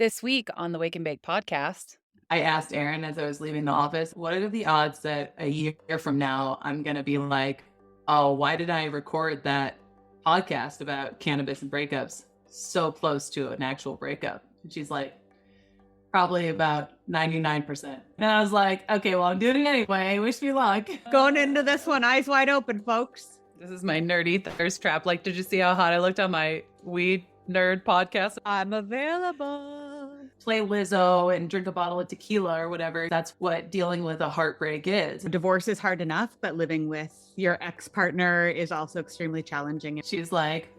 This week on the Wake and Bake podcast. I asked Aaron as I was leaving the office, what are the odds that a year from now I'm going to be like, oh, why did I record that podcast about cannabis and breakups so close to an actual breakup? And she's like, probably about 99%. And I was like, okay, well, I'm doing it anyway. Wish me luck. Going into this one, eyes wide open, folks. This is my nerdy thirst trap. Like, did you see how hot I looked on my weed nerd podcast? I'm available. Play Lizzo and drink a bottle of tequila or whatever. That's what dealing with a heartbreak is. Divorce is hard enough, but living with your ex-partner is also extremely challenging. She's like,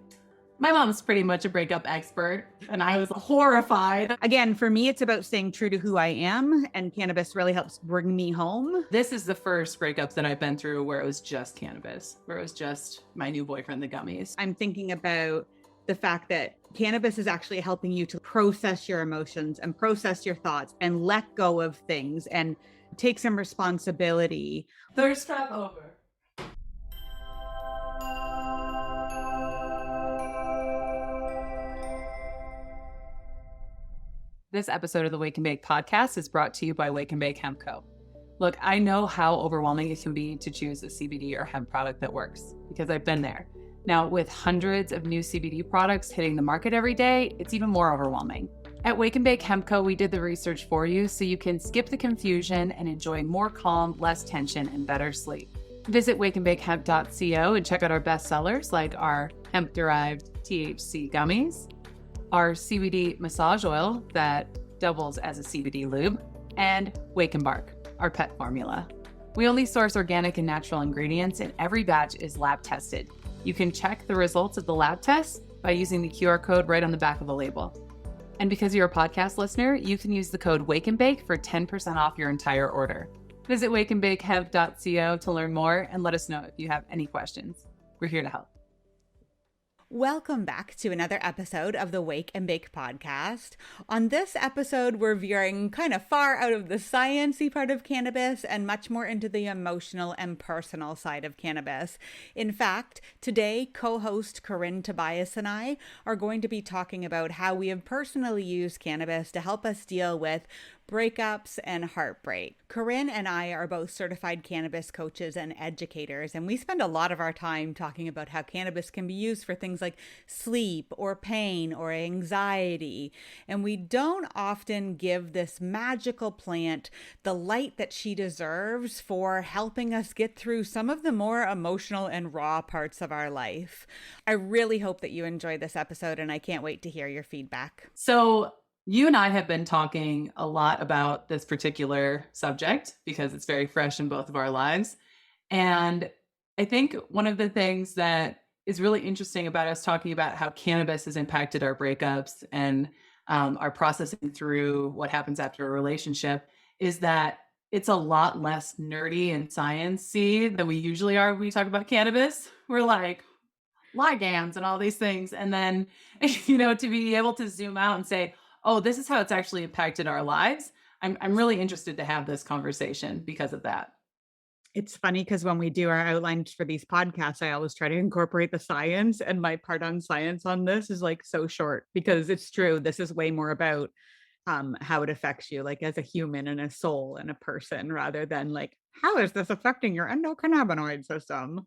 my mom's pretty much a breakup expert. And I was horrified. Again, for me, it's about staying true to who I am, and cannabis really helps bring me home. This is the first breakups that I've been through where it was just cannabis, where it was just my new boyfriend, the gummies. I'm thinking about the fact that cannabis is actually helping you to process your emotions and process your thoughts and let go of things and take some responsibility. Thirst trap over. This episode of the Wake and Bake podcast is brought to you by Wake and Bake Hemp Co. Look, I know how overwhelming it can be to choose a CBD or hemp product that works because I've been there. Now, with hundreds of new CBD products hitting the market every day, it's even more overwhelming. At Wake and Bake Hemp Co., we did the research for you so you can skip the confusion and enjoy more calm, less tension, and better sleep. Visit wakeandbakehemp.co and check out our best sellers like our hemp-derived THC gummies, our CBD massage oil that doubles as a CBD lube, and Wake and Bark, our pet formula. We only source organic and natural ingredients, and every batch is lab tested. You can check the results of the lab tests by using the QR code right on the back of the label. And because you're a podcast listener, you can use the code Wake and Bake for 10% off your entire order. Visit wakeandbakehemp.co to learn more and let us know if you have any questions. We're here to help. Welcome back to another episode of the Wake and Bake podcast. On this episode, we're veering kind of far out of the sciencey part of cannabis and much more into the emotional and personal side of cannabis. In fact, today, co-host Corinne, Tobias, and I are going to be talking about how we have personally used cannabis to help us deal with breakups and heartbreak. Corinne and I are both certified cannabis coaches and educators, and we spend a lot of our time talking about how cannabis can be used for things like sleep or pain or anxiety. And we don't often give this magical plant the light that she deserves for helping us get through some of the more emotional and raw parts of our life. I really hope that you enjoy this episode, and I can't wait to hear your feedback. So you and I have been talking a lot about this particular subject because it's very fresh in both of our lives. And I think one of the things that is really interesting about us talking about how cannabis has impacted our breakups and our processing through what happens after a relationship is that it's a lot less nerdy and science-y than we usually are when we talk about cannabis. We're like ligands and all these things. And then, to be able to zoom out and say, oh, this is how it's actually impacted our lives. I'm really interested to have this conversation because of that. It's funny because when we do our outlines for these podcasts, I always try to incorporate the science, and my part on science on this is like so short because it's true. This is way more about how it affects you, like as a human and a soul and a person, rather than like, how is this affecting your endocannabinoid system?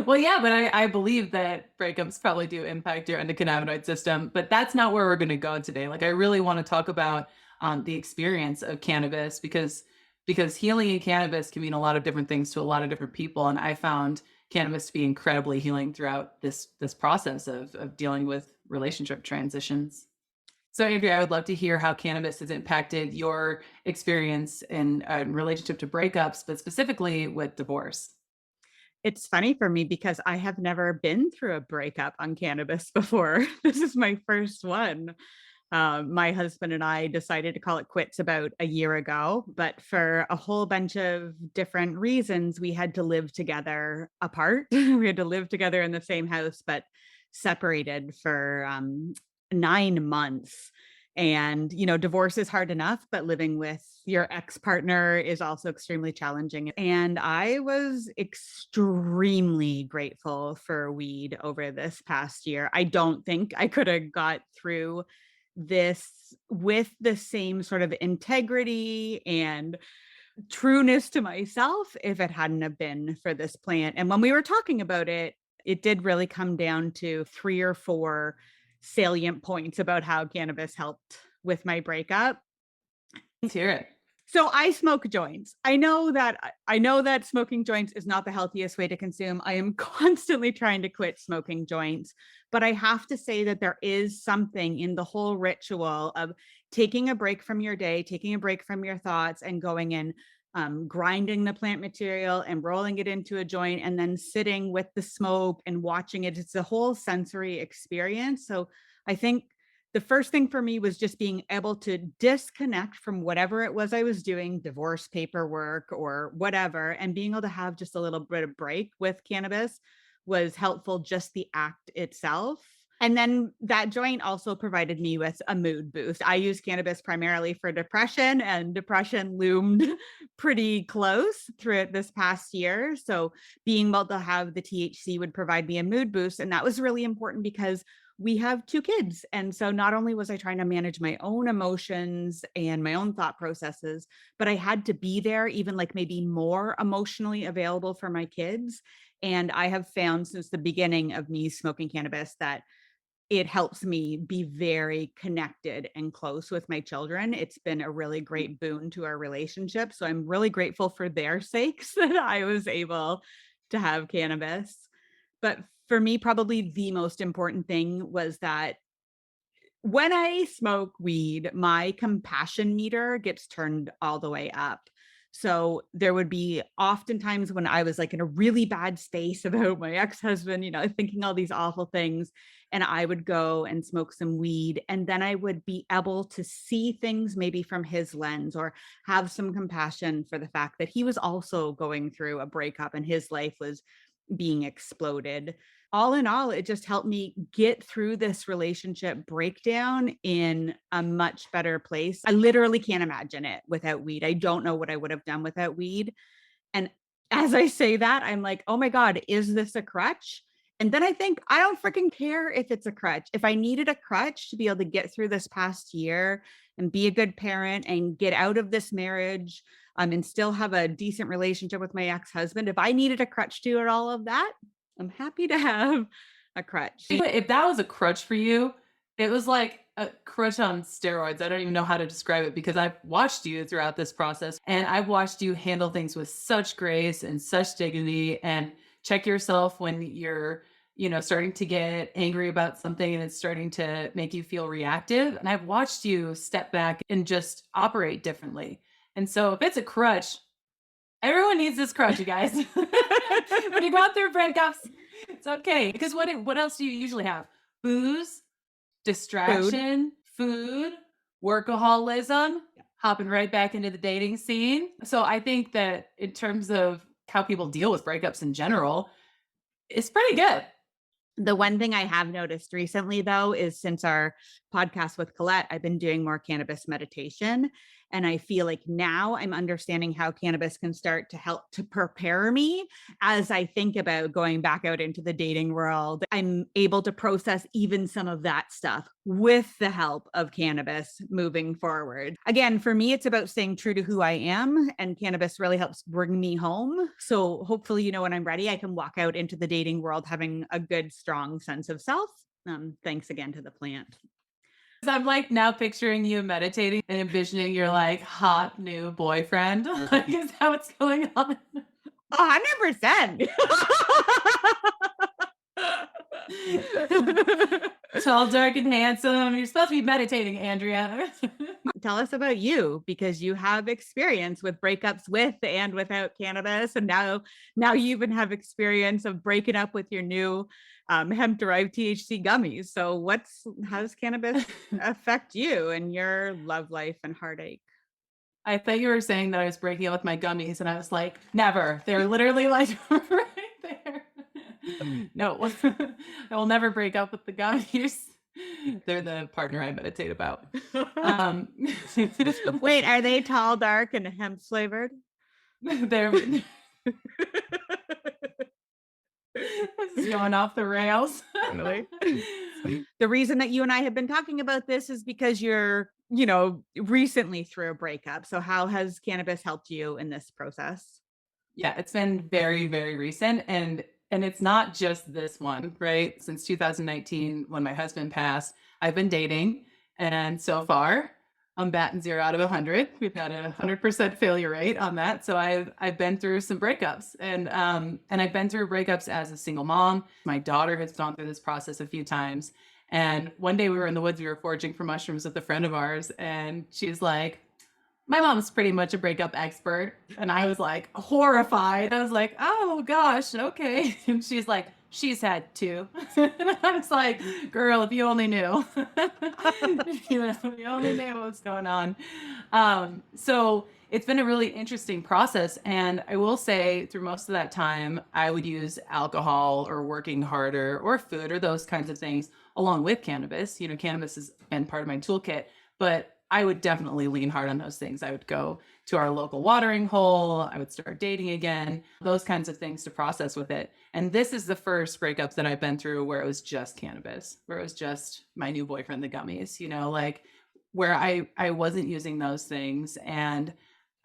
Well, yeah, but I believe that breakups probably do impact your endocannabinoid system, but that's not where we're going to go today. Like, I really want to talk about the experience of cannabis because healing in cannabis can mean a lot of different things to a lot of different people. And I found cannabis to be incredibly healing throughout this process of dealing with relationship transitions. So, Andrea, I would love to hear how cannabis has impacted your experience in relationship to breakups, but specifically with divorce. It's funny for me because I have never been through a breakup on cannabis before. This is my first one. My husband and I decided to call it quits about a year ago, but for a whole bunch of different reasons, we had to live together apart. We had to live together in the same house, but separated for 9 months. And, divorce is hard enough, but living with your ex-partner is also extremely challenging. And I was extremely grateful for weed over this past year. I don't think I could have got through this with the same sort of integrity and trueness to myself if it hadn't have been for this plant. And when we were talking about it, it did really come down to 3 or 4 salient points about how cannabis helped with my breakup. Let's hear it. So I smoke joints. I know that smoking joints is not the healthiest way to consume. I am constantly trying to quit smoking joints, but I have to say that there is something in the whole ritual of taking a break from your day, taking a break from your thoughts, and going in, grinding the plant material and rolling it into a joint, and then sitting with the smoke and watching it. It's a whole sensory experience. So I think the first thing for me was just being able to disconnect from whatever it was I was doing, divorce paperwork or whatever, and being able to have just a little bit of break with cannabis was helpful, just the act itself. And then that joint also provided me with a mood boost. I use cannabis primarily for depression, and depression loomed pretty close through it this past year. So being able to have the THC would provide me a mood boost. And that was really important because we have 2 kids. And so not only was I trying to manage my own emotions and my own thought processes, but I had to be there, even like maybe more emotionally available for my kids. And I have found since the beginning of me smoking cannabis that it helps me be very connected and close with my children. It's been a really great boon to our relationship. So I'm really grateful for their sakes that I was able to have cannabis. But for me, probably the most important thing was that when I smoke weed, my compassion meter gets turned all the way up. So there would be oftentimes when I was like in a really bad space about my ex-husband, thinking all these awful things, and I would go and smoke some weed, and then I would be able to see things maybe from his lens, or have some compassion for the fact that he was also going through a breakup and his life was being exploded. All in all, it just helped me get through this relationship breakdown in a much better place. I literally can't imagine it without weed. I don't know what I would have done without weed. And as I say that, I'm like, oh my God, is this a crutch? And then I think, I don't freaking care if it's a crutch. If I needed a crutch to be able to get through this past year and be a good parent and get out of this marriage, and still have a decent relationship with my ex-husband, if I needed a crutch to do all of that, I'm happy to have a crutch. If that was a crutch for you, it was like a crutch on steroids. I don't even know how to describe it, because I've watched you throughout this process, and I've watched you handle things with such grace and such dignity, and check yourself when you're, starting to get angry about something and it's starting to make you feel reactive. And I've watched you step back and just operate differently. And so if it's a crutch, everyone needs this crutch, you guys. When you go through breakups, it's okay. Because what else do you usually have? Booze, distraction, food, workaholism, hopping right back into the dating scene. So I think that in terms of how people deal with breakups in general, it's pretty good. The one thing I have noticed recently, though, is since our podcast with Colette, I've been doing more cannabis meditation. And I feel like now I'm understanding how cannabis can start to help to prepare me as I think about going back out into the dating world. I'm able to process even some of that stuff with the help of cannabis moving forward. Again, for me, it's about staying true to who I am, and cannabis really helps bring me home. So hopefully, when I'm ready, I can walk out into the dating world having a good, strong sense of self. Thanks again to the plant. I'm like now picturing you meditating and envisioning your like hot new boyfriend. Like, is that what's going on? 100%. Tall, dark, and handsome. You're supposed to be meditating, Andrea. Tell us about you, because you have experience with breakups with and without cannabis. And now you even have experience of breaking up with your new hemp-derived THC gummies. So how does cannabis affect you and your love life and heartache? I thought you were saying that I was breaking up with my gummies, and I was like, never. They're literally like right there. No, I will never break up with the gummies. They're the partner I meditate about. Wait, are they tall, dark, and hemp flavored? They're This is going off the rails. Totally. The reason that you and I have been talking about this is because you're, recently through a breakup. So how has cannabis helped you in this process? Yeah, it's been very, very recent, and it's not just this one, right? Since 2019, when my husband passed, I've been dating, and so far, I'm batting 0 out of 100. We've had a 100% failure rate on that. So I've been through some breakups, and I've been through breakups as a single mom. My daughter has gone through this process a few times. And one day we were in the woods, we were foraging for mushrooms with a friend of ours, and she's like, my mom's pretty much a breakup expert. And I was like horrified. I was like, oh gosh, okay. And she's like, she's had two. And I was like, girl, if you only knew. If you only knew what was going on. So it's been a really interesting process. And I will say through most of that time, I would use alcohol or working harder or food or those kinds of things along with cannabis. Cannabis has been part of my toolkit, but I would definitely lean hard on those things. I would go to our local watering hole. I would start dating again, those kinds of things to process with it. And this is the first breakup that I've been through where it was just cannabis, where it was just my new boyfriend, the gummies, like where I wasn't using those things. And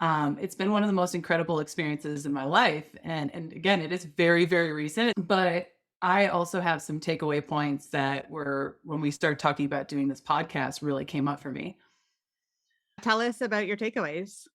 it's been one of the most incredible experiences in my life. And again, it is very, very recent, but I also have some takeaway points that were, when we started talking about doing this podcast, really came up for me. Tell us about your takeaways.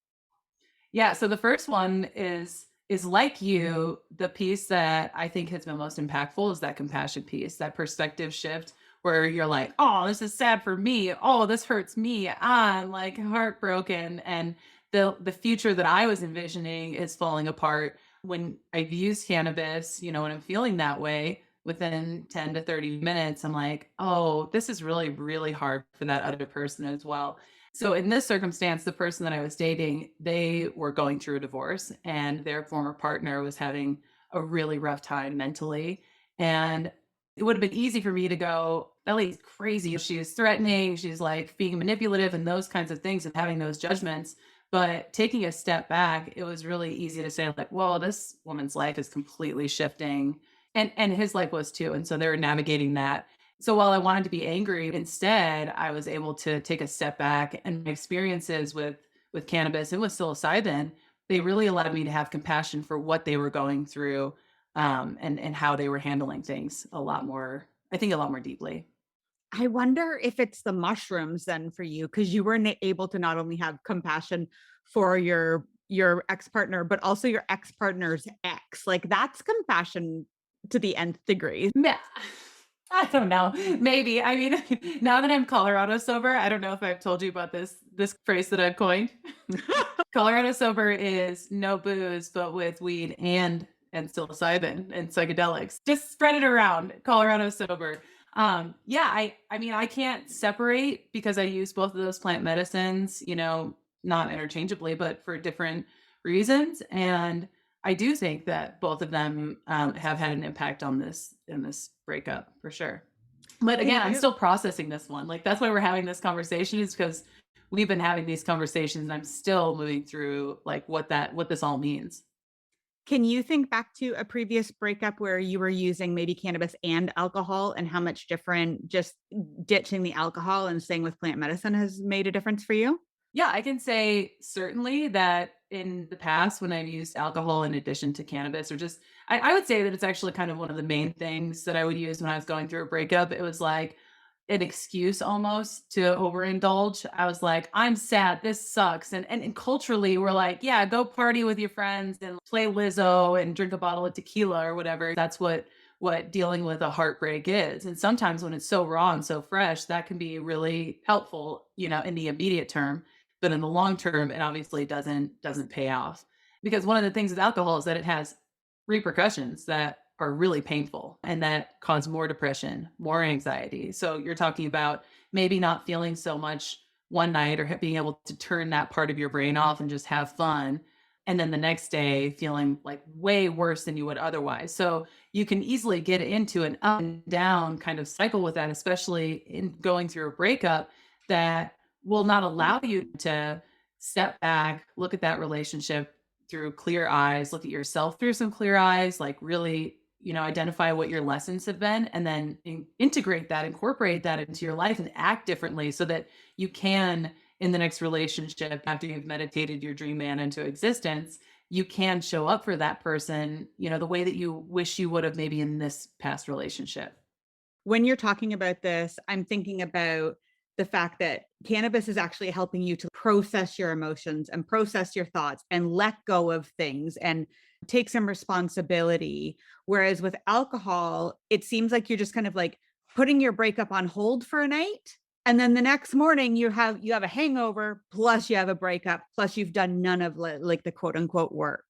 Yeah, so the first one is like you, the piece that I think has been most impactful is that compassion piece, that perspective shift where you're like, oh, this is sad for me. Oh, this hurts me. I'm like heartbroken. And the future that I was envisioning is falling apart. When I've used cannabis, when I'm feeling that way, within 10 to 30 minutes, I'm like, oh, this is really, really hard for that other person as well. So in this circumstance, the person that I was dating, they were going through a divorce and their former partner was having a really rough time mentally. And it would have been easy for me to go, Ellie's crazy. She's threatening. She's like being manipulative and those kinds of things and having those judgments. But taking a step back, it was really easy to say like, well, this woman's life is completely shifting. And his life was too. And so they were navigating that. So while I wanted to be angry, instead, I was able to take a step back, and my experiences with cannabis and with psilocybin, they really allowed me to have compassion for what they were going through, and how they were handling things a lot more deeply. I wonder if it's the mushrooms then for you, because you were able to not only have compassion for your ex-partner, but also your ex-partner's ex. Like that's compassion to the nth degree. Yeah. I don't know. Maybe. I mean, now that I'm Colorado sober, I don't know if I've told you about this phrase that I've coined. Colorado sober is no booze, but with weed and psilocybin and psychedelics. Just spread it around. Colorado sober. Yeah, I mean, I can't separate because I use both of those plant medicines, not interchangeably, but for different reasons. And I do think that both of them have had an impact on this breakup for sure. But again, I'm still processing this one. Like that's why we're having this conversation, is because we've been having these conversations and I'm still moving through like what this all means. Can you think back to a previous breakup where you were using maybe cannabis and alcohol, and how much different just ditching the alcohol and staying with plant medicine has made a difference for you? Yeah, I can say certainly that in the past when I've used alcohol in addition to cannabis, or just, I would say that it's actually kind of one of the main things that I would use when I was going through a breakup. It was like an excuse almost to overindulge. I was like, I'm sad. This sucks. And culturally, we're like, yeah, go party with your friends and play Lizzo and drink a bottle of tequila or whatever. That's what dealing with a heartbreak is. And sometimes when it's so raw and so fresh, that can be really helpful, in the immediate term. But in the long term, it obviously doesn't pay off. Because one of the things with alcohol is that it has repercussions that are really painful and that cause more depression, more anxiety. So you're talking about maybe not feeling so much one night or being able to turn that part of your brain off and just have fun. And then the next day feeling like way worse than you would otherwise. So you can easily get into an up and down kind of cycle with that, especially in going through a breakup, that will not allow you to step back, look at that relationship through clear eyes, look at yourself through some clear eyes, like really identify what your lessons have been, and then integrate that, incorporate that into your life and act differently so that you can, in the next relationship, after you've meditated your dream man into existence, you can show up for that person, the way that you wish you would have maybe in this past relationship. When you're talking about this, I'm thinking about the fact that cannabis is actually helping you to process your emotions and process your thoughts and let go of things and take some responsibility. Whereas with alcohol, it seems like you're just kind of like putting your breakup on hold for a night. And then the next morning you have a hangover, plus you have a breakup, plus you've done none of like the quote unquote work.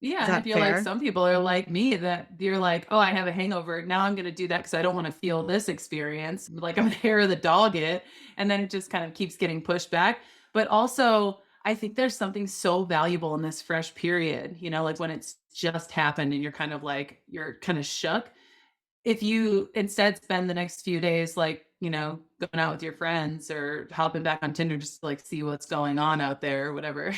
Yeah, Is and I that feel like fair? some people are like me that you're like, "Oh, I have a hangover. Now I'm gonna do that because I don't wanna feel this experience." Like, I'm gonna hair the dog it, and then it just kind of keeps getting pushed back. But also, I think there's something so valuable in this fresh period, like when it's just happened and you're kinda shook. If you instead spend the next few days, like, going out with your friends or hopping back on Tinder just to, like, see what's going on out there or whatever,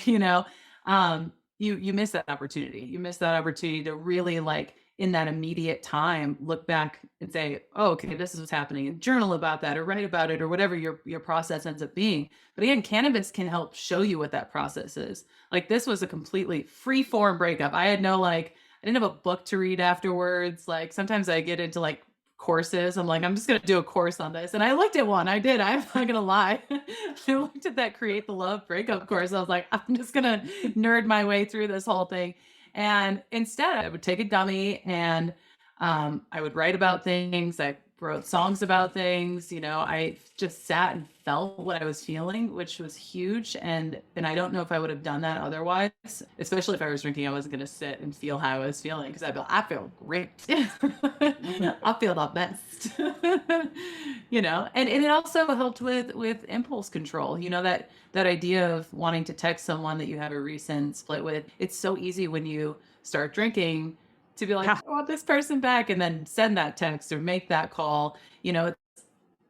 you miss that opportunity. You miss that opportunity to really, like, in that immediate time, look back and say, "Oh, okay, this is what's happening," and journal about that or write about it or whatever your process ends up being. But again, cannabis can help show you what that process is. Like, this was a completely free form breakup. I had no, like, I didn't have a book to read afterwards. Like, sometimes I get into, like, courses. I'm like, "I'm just gonna do a course on this." And I looked at one. I did. I'm not gonna lie. I looked at that Create the Love breakup course. I was like, "I'm just gonna nerd my way through this whole thing." And instead, I would take a dummy and I would write about things. I wrote songs about things. I just sat and felt what I was feeling, which was huge. And I don't know if I would have done that otherwise, especially if I was drinking. I wasn't going to sit and feel how I was feeling because I feel great. I feel the best. And it also helped with impulse control. That idea of wanting to text someone that you have a recent split with. It's so easy when you start drinking to be like, Yeah. "I want this person back," and then send that text or make that call.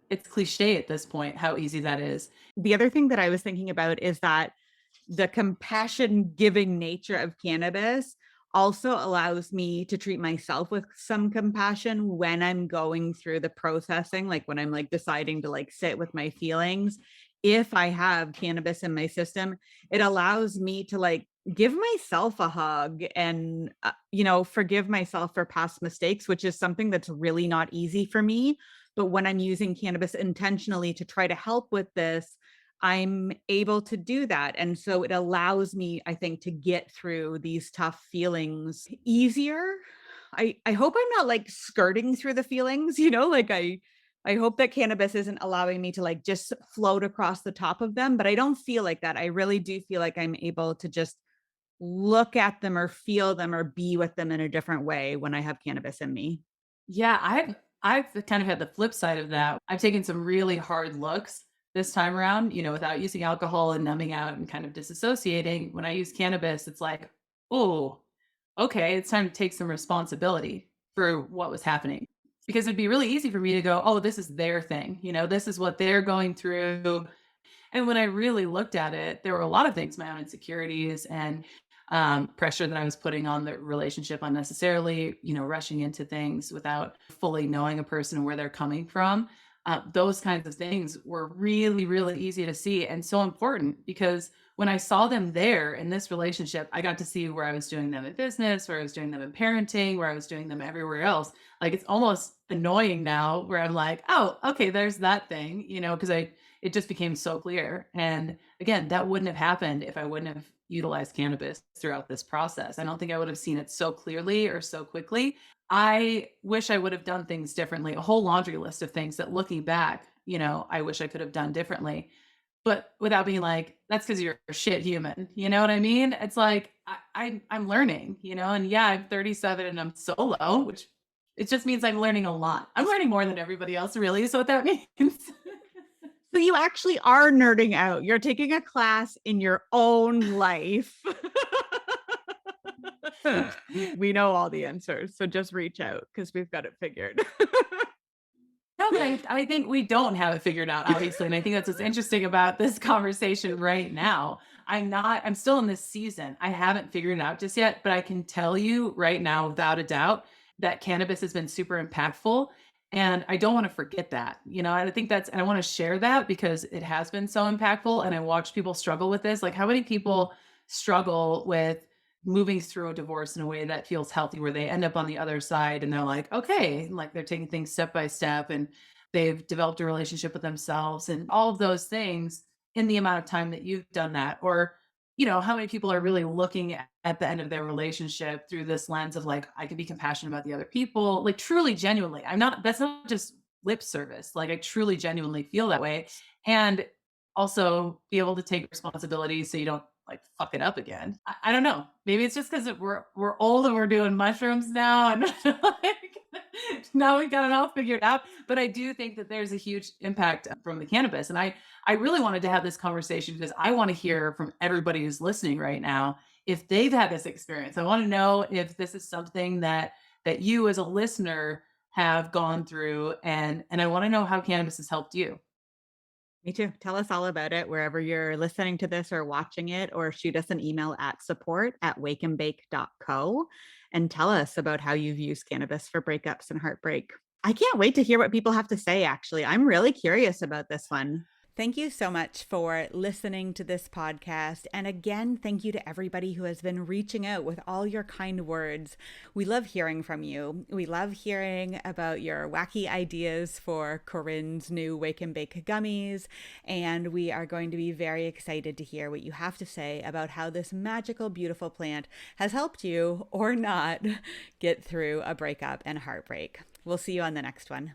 It's cliche at this point how easy that is. The other thing that I was thinking about is that the compassion giving nature of cannabis also allows me to treat myself with some compassion when I'm going through the processing, like when I'm like deciding to like sit with my feelings. If I have cannabis in my system, it allows me to like give myself a hug and forgive myself for past mistakes, which is something that's really not easy for me. But when I'm using cannabis intentionally to try to help with this, I'm able to do that. And so it allows me, I think, to get through these tough feelings easier. I hope I'm not like skirting through the feelings, like I hope that cannabis isn't allowing me to like just float across the top of them, but I don't feel like that. I really do feel like I'm able to just look at them or feel them or be with them in a different way when I have cannabis in me. Yeah, I've kind of had the flip side of that. I've taken some really hard looks this time around, without using alcohol and numbing out and kind of disassociating. When I use cannabis, it's like, "Oh, okay, it's time to take some responsibility for what was happening." Because it'd be really easy for me to go, "Oh, this is their thing. This is what they're going through." And when I really looked at it, there were a lot of things, my own insecurities and pressure that I was putting on the relationship unnecessarily, rushing into things without fully knowing a person and where they're coming from. Those kinds of things were really, really easy to see and so important because when I saw them there in this relationship, I got to see where I was doing them in business, where I was doing them in parenting, where I was doing them everywhere else. Like, it's almost annoying now where I'm like, "Oh, okay, there's that thing," because it just became so clear. And again, that wouldn't have happened if I wouldn't have utilized cannabis throughout this process. I don't think I would have seen it so clearly or so quickly. I wish I would have done things differently, a whole laundry list of things that looking back, I wish I could have done differently, but without being like, "That's because you're a shit human." You know what I mean? It's like, I'm learning, and yeah, I'm 37 and I'm solo, which it just means I'm learning a lot. I'm learning more than everybody else really is what that means. So you actually are nerding out. You're taking a class in your own life. We know all the answers, so just reach out because we've got it figured. No, but I think we don't have it figured out, obviously. And I think that's what's interesting about this conversation right now. I'm still in this season. I haven't figured it out just yet, but I can tell you right now, without a doubt, that cannabis has been super impactful. And I don't want to forget that, I think and I want to share that because it has been so impactful. And I watch people struggle with this. Like, how many people struggle with moving through a divorce in a way that feels healthy, where they end up on the other side and they're like, okay, like they're taking things step by step and they've developed a relationship with themselves and all of those things in the amount of time that you've done that. Or, how many people are really looking at the end of their relationship through this lens of like, I can be compassionate about the other people, like truly, genuinely. That's not just lip service. Like, I truly, genuinely feel that way. And also be able to take responsibility so you don't like fuck it up again. I don't know. Maybe it's just because we're old and we're doing mushrooms now, and like, now we got it all figured out. But I do think that there's a huge impact from the cannabis, and I really wanted to have this conversation because I want to hear from everybody who's listening right now if they've had this experience. I want to know if this is something that you as a listener have gone through, and I want to know how cannabis has helped you. Me too. Tell us all about it wherever you're listening to this or watching it, or shoot us an email at support@wakeandbake.co and tell us about how you've used cannabis for breakups and heartbreak. I can't wait to hear what people have to say, actually. I'm really curious about this one. Thank you so much for listening to this podcast. And again, thank you to everybody who has been reaching out with all your kind words. We love hearing from you. We love hearing about your wacky ideas for Corinne's new Wake and Bake gummies. And we are going to be very excited to hear what you have to say about how this magical, beautiful plant has helped you or not get through a breakup and heartbreak. We'll see you on the next one.